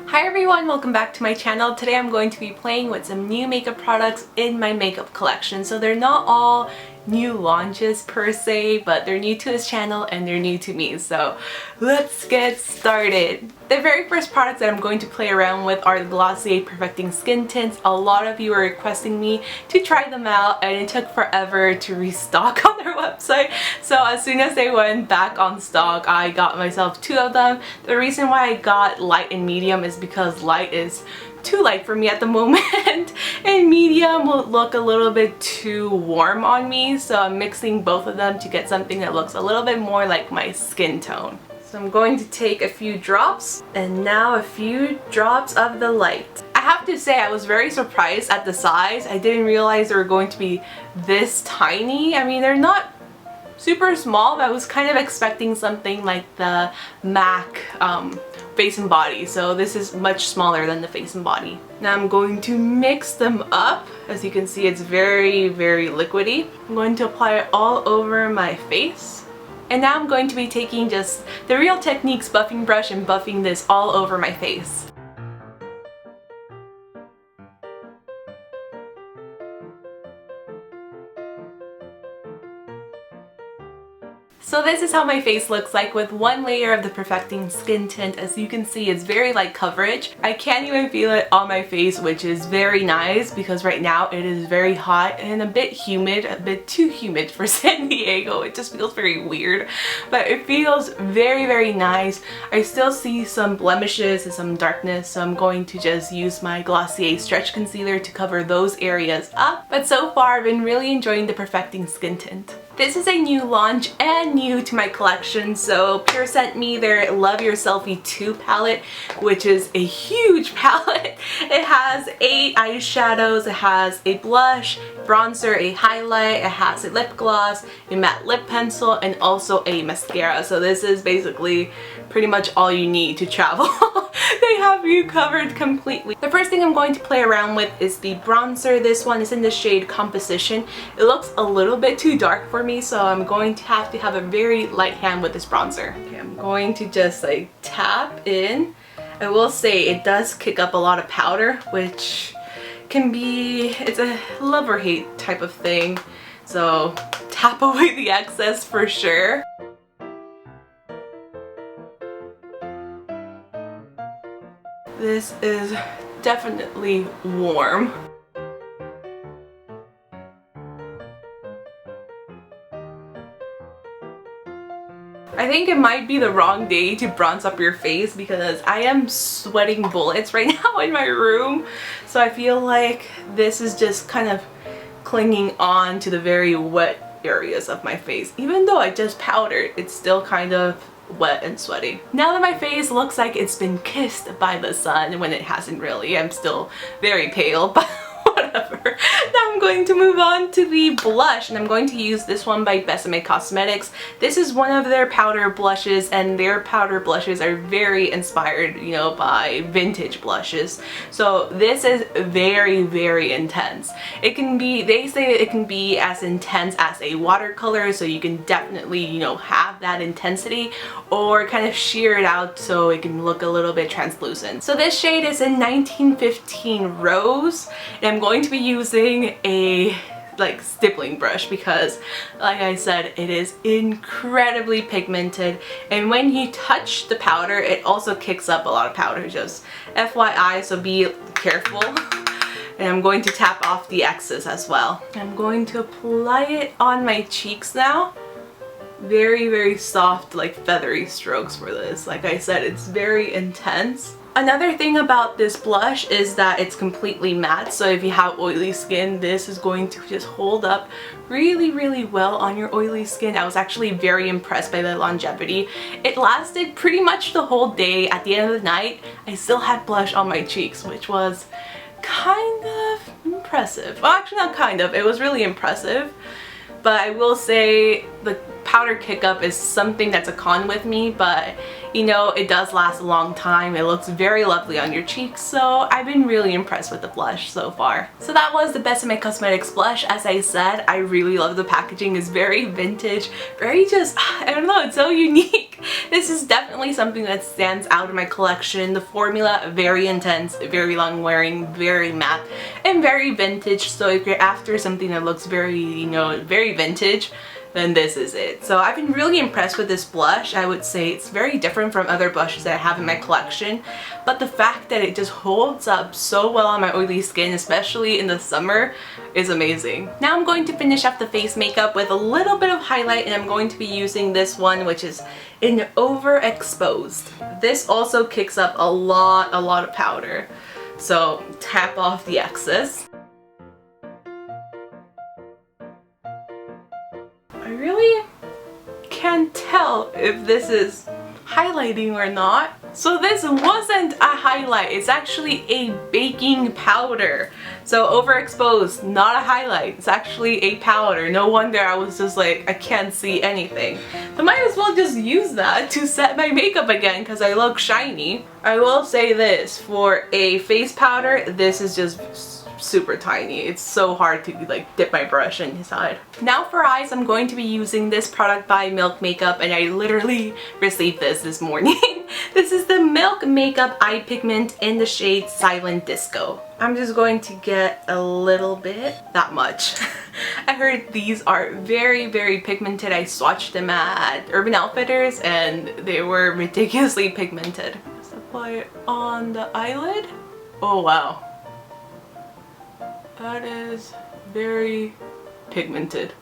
Hi everyone, welcome back to my channel. Today I'm going to be playing with some new makeup products in my makeup collection. So they're not all new launches per se, but they're new to this channel and they're new to me. So let's get started. The very first products that I'm going to play around with are the Glossier Perfecting Skin Tints. A lot of you are requesting me to try them out and it took forever to restock on their website. So as soon as they went back on stock, I got myself 2 of them. The reason why I got light and medium is because light is too light for me at the moment and medium will look a little bit too warm on me, so I'm mixing both of them to get something that looks a little bit more like my skin tone. So I'm going to take a few drops and now a few drops of the light. I have to say I was very surprised at the size. I didn't realize they were going to be this tiny. I mean, they're not super small, but I was kind of expecting something like the MAC face and body, so this is much smaller than the face and body. Now I'm going to mix them up. As you can see, it's very liquidy. I'm going to apply it all over my face. And now I'm going to be taking just the Real Techniques buffing brush and buffing this all over my face. So this is how my face looks like with one layer of the Perfecting Skin Tint. As you can see, it's very light coverage. I can't even feel it on my face, which is very nice because right now it is very hot and a bit humid, a bit too humid for San Diego. It just feels very weird, but it feels very nice. I still see some blemishes and some darkness, so I'm going to just use my Glossier Stretch Concealer to cover those areas up. But so far, I've been really enjoying the Perfecting Skin Tint. This is a new launch and new to my collection, so Pure sent me their Love Your Selfie 2 palette, which is a huge palette. It has 8 eyeshadows, it has a blush, bronzer, a highlight, it has a lip gloss, a matte lip pencil, and also a mascara. So this is basically pretty much all you need to travel. They have you covered completely. The first thing I'm going to play around with is the bronzer. This one is in the shade Composition. It looks a little bit too dark for me, so I'm going to have a very light hand with this bronzer. Okay, I'm going to just like tap in. I will say it does kick up a lot of powder, which can be, it's a love or hate type of thing. So tap away the excess for sure. This is definitely warm. I think it might be the wrong day to bronze up your face because I am sweating bullets right now in my room. So I feel like this is just kind of clinging on to the very wet areas of my face. Even though I just powdered, it's still kind of wet and sweaty. Now that my face looks like it's been kissed by the sun, when it hasn't really, I'm still very pale, but whatever. Now I'm going to move on to the blush, and I'm going to use this one by Besame Cosmetics. This is one of their powder blushes, and their powder blushes are very inspired, you know, by vintage blushes. So this is very intense. It can be, they say it can be as intense as a watercolor, so you can definitely, you know, have that intensity, or kind of sheer it out so it can look a little bit translucent. So this shade is in 1915 Rose, and I'm going to be using a like stippling brush because, like I said, it is incredibly pigmented, and when you touch the powder it also kicks up a lot of powder, just FYI, so be careful. And I'm going to tap off the excess as well. I'm going to apply it on my cheeks now. Very soft, like feathery strokes for this. Like I said, it's very intense. Another thing about this blush is that it's completely matte, so if you have oily skin, this is going to just hold up really well on your oily skin. I was actually very impressed by the longevity. It lasted pretty much the whole day. At the end of the night, I still had blush on my cheeks, which was kind of impressive. Well, actually not kind of, it was really impressive. But I will say the powder kick up is something that's a con with me, but you know, it does last a long time. It looks very lovely on your cheeks, so I've been really impressed with the blush so far. So that was the Besame Cosmetics blush. As I said, I really love the packaging. It's very vintage, very just, I don't know, it's so unique. This is definitely something that stands out in my collection. The formula, very intense, very long wearing, very matte, and very vintage. So if you're after something that looks very, you know, very vintage, then this is it. So I've been really impressed with this blush. I would say it's very different from other blushes that I have in my collection, but the fact that it just holds up so well on my oily skin, especially in the summer, is amazing. Now I'm going to finish up the face makeup with a little bit of highlight, and I'm going to be using this one, which is in Overexposed. This also kicks up a lot of powder. So tap off the excess. I really can't tell if this is highlighting or not. So this wasn't a highlight, it's actually a baking powder. So Overexposed, not a highlight, it's actually a powder. No wonder I was just like, I can't see anything. I might as well just use that to set my makeup again because I look shiny. I will say this, for a face powder, this is just super tiny. It's so hard to like dip my brush inside. Now for eyes, I'm going to be using this product by Milk Makeup, and I literally received this morning. This is the Milk Makeup Eye Pigment in the shade Silent Disco. I'm just going to get a little bit, that much. I heard these are very pigmented. I swatched them at Urban Outfitters and they were ridiculously pigmented. Just apply it on the eyelid. Oh wow. That is very pigmented.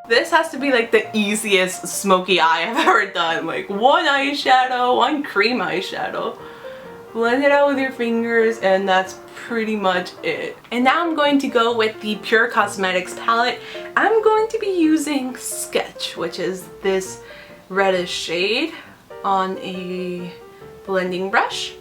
This has to be like the easiest smoky eye I've ever done. Like one eyeshadow, one cream eyeshadow. Blend it out with your fingers and that's pretty much it. And now I'm going to go with the Pure Cosmetics palette. I'm going to be using Sketch, which is this reddish shade, on a blending brush.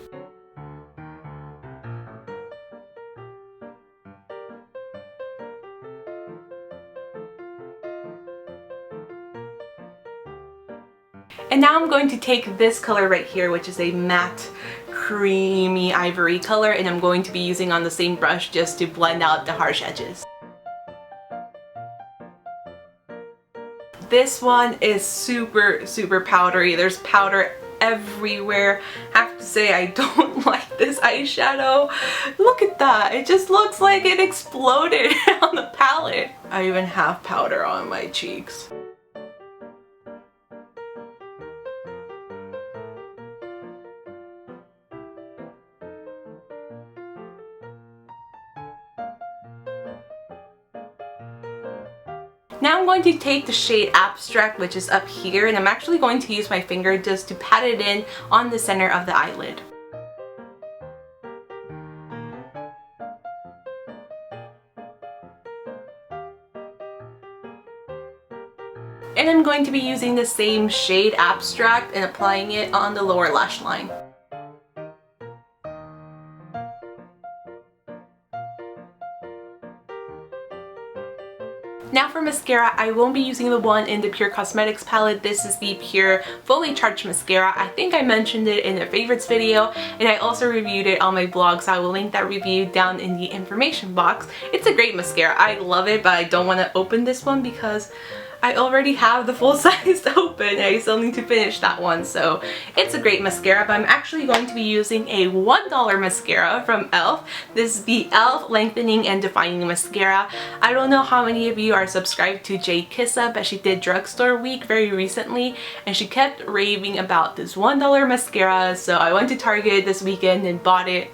And now I'm going to take this color right here, which is a matte creamy ivory color, and I'm going to be using on the same brush just to blend out the harsh edges. This one is super powdery. There's powder everywhere. I have to say I don't like this eyeshadow. Look at that. It just looks like it exploded on the palette. I even have powder on my cheeks. Now I'm going to take the shade Abstract, which is up here, and I'm actually going to use my finger just to pat it in on the center of the eyelid. And I'm going to be using the same shade Abstract and applying it on the lower lash line. Now for mascara, I won't be using the one in the Pure Cosmetics palette. This is the Pure Fully Charged Mascara. I think I mentioned it in the favorites video, and I also reviewed it on my blog, so I will link that review down in the information box. It's a great mascara. I love it, but I don't want to open this one because I already have the full size open. I still need to finish that one, so it's a great mascara, but I'm actually going to be using a $1 mascara from e.l.f. This is the e.l.f. Lengthening and Defining Mascara. I don't know how many of you are subscribed to Jay Kissa, but she did Drugstore Week very recently, and she kept raving about this $1 mascara, so I went to Target this weekend and bought it,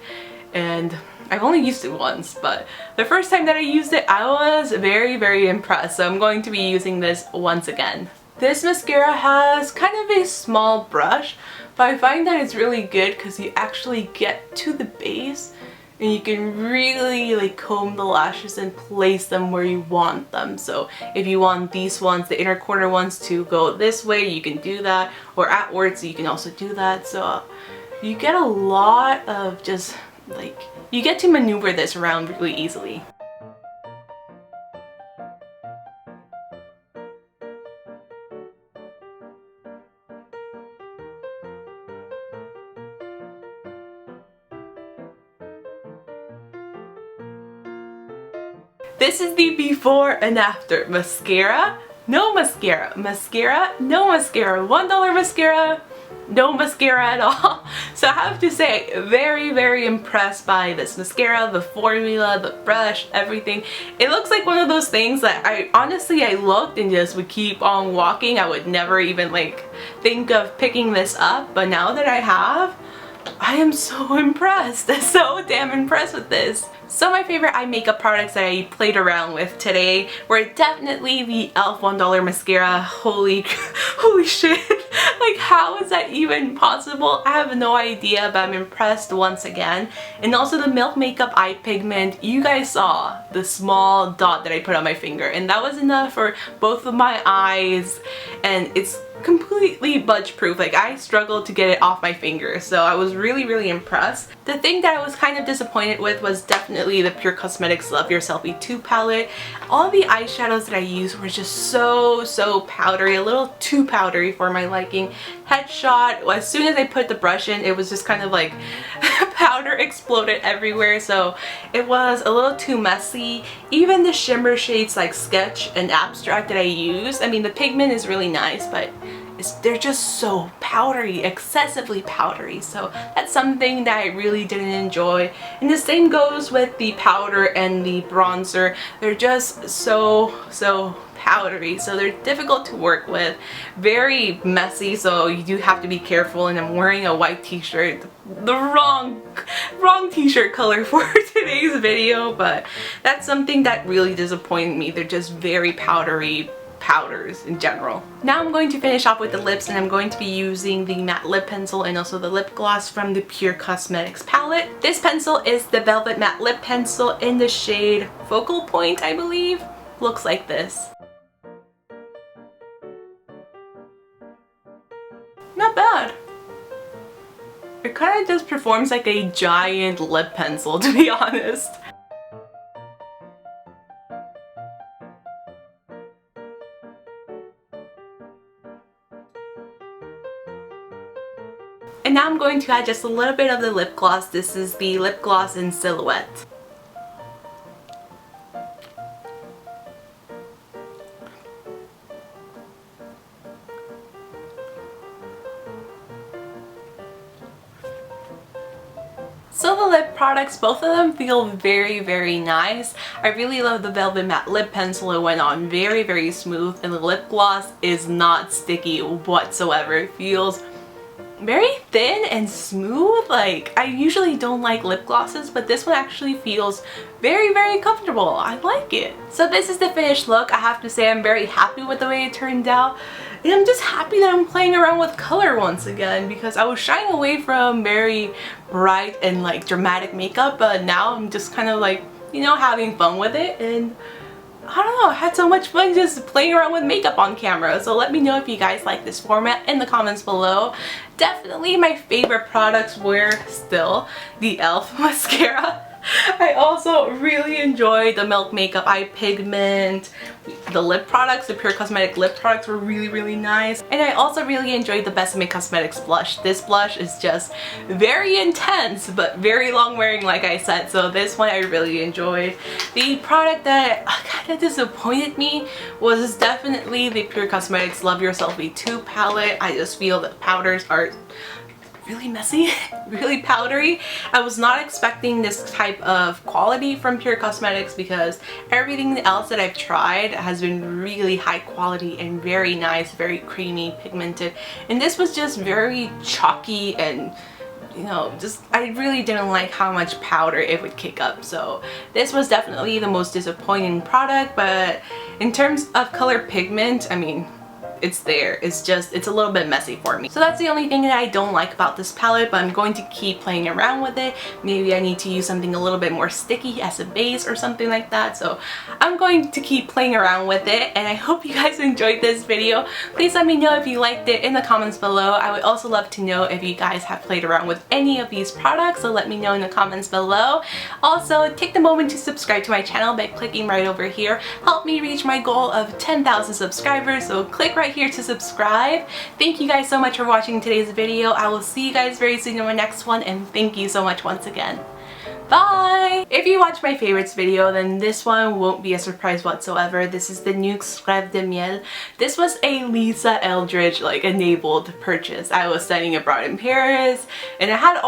and I've only used it once, but the first time that I used it, I was very impressed, so I'm going to be using this once again. This mascara has kind of a small brush, but I find that it's really good because you actually get to the base and you can really like comb the lashes and place them where you want them. So if you want these ones, the inner corner ones, to go this way, you can do that, or outwards, you can also do that. So you get a lot of just like you get to maneuver this around really easily. This is the before and after. Mascara, no mascara. Mascara, no mascara. $1 mascara, no mascara at all. So I have to say, very, very impressed by this mascara, the formula, the brush, everything. It looks like one of those things that I looked and just would keep on walking. I would never even like think of picking this up, but now that I have, I am so impressed. So damn impressed with this. So my favorite eye makeup products that I played around with today were definitely the e.l.f. $1 mascara. Holy shit. Like, how is that even possible? I have no idea, but I'm impressed once again. And also the Milk Makeup Eye Pigment. You guys saw the small dot that I put on my finger, and that was enough for both of my eyes, and it's completely budge proof. Like, I struggled to get it off my finger, so I was really impressed. The thing that I was kind of disappointed with was definitely the Pure Cosmetics Love Yourself E2 palette. All the eyeshadows that I used were just so powdery, a little too powdery for my liking. Headshot, as soon as I put the brush in, it was just kind of like powder exploded everywhere, so it was a little too messy. Even the shimmer shades like Sketch and Abstract that I used, I mean, the pigment is really nice, but they're just so powdery, excessively powdery, so that's something that I really didn't enjoy. And the same goes with the powder and the bronzer. They're just so powdery, so they're difficult to work with, very messy, so you do have to be careful. And I'm wearing a white t-shirt, the wrong t-shirt color for today's video, but that's something that really disappointed me. They're just very powdery powders in general. Now I'm going to finish off with the lips, and I'm going to be using the matte lip pencil and also the lip gloss from the Pure Cosmetics palette. This pencil is the Velvet Matte Lip Pencil in the shade Focal Point, I believe. Looks like this. Not bad. It kind of just performs like a giant lip pencil, to be honest. And now I'm going to add just a little bit of the lip gloss. This is the lip gloss in Silhouette. So the lip products, both of them feel very nice. I really love the Velvet Matte Lip Pencil. It went on very smooth, and the lip gloss is not sticky whatsoever. It feels very thin and smooth. Like, I usually don't like lip glosses, but this one actually feels very comfortable. I like it. So this is the finished look. I have to say I'm very happy with the way it turned out. And I'm just happy that I'm playing around with color once again, because I was shying away from very bright and like dramatic makeup, but now I'm just kind of like, you know, having fun with it. And I don't know, I had so much fun just playing around with makeup on camera. So let me know if you guys like this format in the comments below. Definitely my favorite products were still the e.l.f. mascara. I also really enjoyed the Milk Makeup Eye Pigment. The lip products, the Pure Cosmetic lip products were really nice. And I also really enjoyed the Besame Cosmetics blush. This blush is just very intense but very long wearing, like I said, so this one I really enjoyed. The product that kind of disappointed me was definitely the Pure Cosmetics Love Yourself E2 palette. I just feel that powders are really messy, really powdery. I was not expecting this type of quality from Pure Cosmetics, because everything else that I've tried has been really high quality and very nice, very creamy, pigmented, and this was just very chalky and, you know, just I really didn't like how much powder it would kick up. So this was definitely the most disappointing product. But in terms of color pigment, I mean, it's there. It's a little bit messy for me. So that's the only thing that I don't like about this palette, but I'm going to keep playing around with it. Maybe I need to use something a little bit more sticky as a base or something like that. So I'm going to keep playing around with it, and I hope you guys enjoyed this video. Please let me know if you liked it in the comments below. I would also love to know if you guys have played around with any of these products, so let me know in the comments below. Also, take the moment to subscribe to my channel by clicking right over here. Help me reach my goal of 10,000 subscribers, so click right here to subscribe. Thank you guys so much for watching today's video. I will see you guys very soon in my next one, and thank you so much once again. Bye! If you watch my favorites video, then this one won't be a surprise whatsoever. This is the Nuxe Crêve de Miel. This was a Lisa Eldridge enabled purchase. I was studying abroad in Paris, and it had all